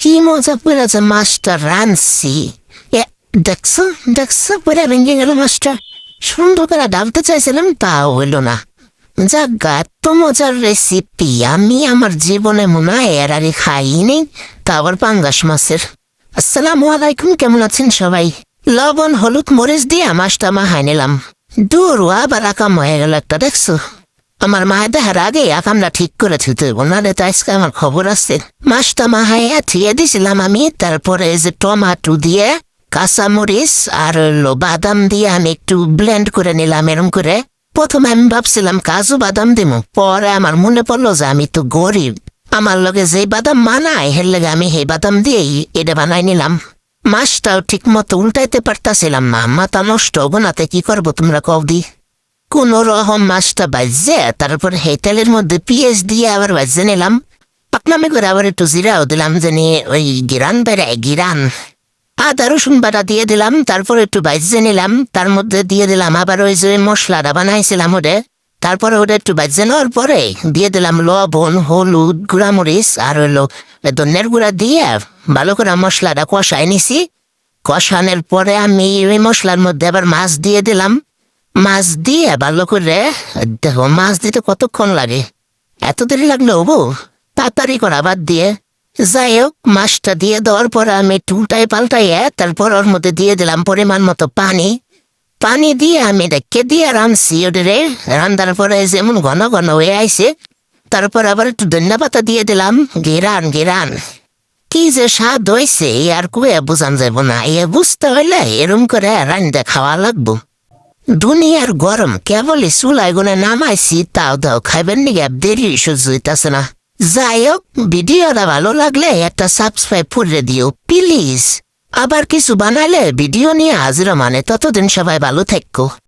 কি মজা পড়েছে মাছটা রানছি। এ, দেখছো দেখছো পরে ভেঙে গেল মাছটা। সুন্দর করে ডালতে চাইছিলাম, তাও হইল না। যাক, এত মজার রেসিপি আমি আমার জীবনে মনে হয় এর আগে খাইনি। তা আবার পাঙ্গাস মাছের। আসসালামু আলাইকুম, কেমন আছেন সবাই? লবণ হলুদ মরিচ দিয়ে মাছটা মাহাই নিলাম। দূর আবার আকাম হয়ে গেল একটা, দেখছো? আমার মায়ের দেখার আগে আকামটা ঠিক করে থুতে ওনারে, তো আজকে আমার খবর আছে। মাছটা মাহাইয়া থুয়ে দিছিলাম আমি। তারপরে এই যে টমাটো দিয়ে কাঁচামরিচ আর বাদাম দিয়ে আমি একটু ব্লেন্ড করে নিলাম এরম করে। প্রথমে আমি ভাবছিলাম কাজু বাদাম দিব, পরে আমার মনে পড়লো যে আমি তো গরিব, আমার লগে যে বাদাম মানায় হের লগে আমি সেই বাদাম দিয়েই এটা বানাই নিলাম। মাছটাও ঠিক মতো উল্টাইতে পারতাছিলাম না, মাথা নষ্ট হবো নাতে কি করবো তোমরা কও দি। কোন রকম মাছটা বাজছে, তারপর সেই তেলের মধ্যে পেঁয়াজ দিয়ে আবার বাজে নিলাম। পাকনামে করে আবার একটু জিরাও দিলাম, জানি ওই গিরান বেড়ায় গিরান। আদা রসুন বাটা দিয়ে দিলাম, তারপর একটু বাজে নিলাম। তার মধ্যে দিয়ে দিলাম আবার ওই যে মশলাটা বানাইছিলাম ওটা। তারপরে ওটা একটু বাজে নেওয়ার পরে দিয়ে দিলাম লবণ হলুদ গুঁড়ামরিচ আর হইলো ধনের গুঁড়া দিয়ে ভালো করে মশলাটা কষাই নিছি। কষানোর পরে আমি ওই মশলার মধ্যে আবার মাছ দিয়ে দিলাম। মাছ দিয়ে ভালো করে, দেখো মাছ দিতে কতক্ষণ লাগে, এত দেরি লাগলো বউ? তাড়াতাড়ি করা বাদ দিয়ে। যাই হোক, মাছটা দিয়ে দেওয়ার পর আমি একটু উল্টাই পাল্টাইয়ে তারপর ওর মধ্যে দিয়ে দিলাম পরিমাণ মতো পানি। পানি দিয়ে আমি ডেকে দিয়ে রাঁধছি ওদের। রান্নার পরে যেমন ঘন ঘন হয়ে আইছে, তারপর আবার একটু ধনিয়া পাতা দিয়ে দিলাম। গেরান গেরান কি যে স্বাদ হয়েছে আর কুয়ে বোঝান যাব না। এ বুঝতে হইলে এরম করে রান্না খাওয়া লাগবো। দুনিয়ার গরম, কেবলই চুলাই গুনে নামাইছি, তাও দাও খাইবেন নাকি দেরি সহ্য হইতাছে না। যাই হোক, ভিডিওটা ভালো লাগলে একটা সাবস্ক্রাইব করে দিও প্লিজ। আবার কিছু বানাইলে ভিডিও নিয়ে হাজিরা, মানে ততদিন সবাই ভালো থাকো।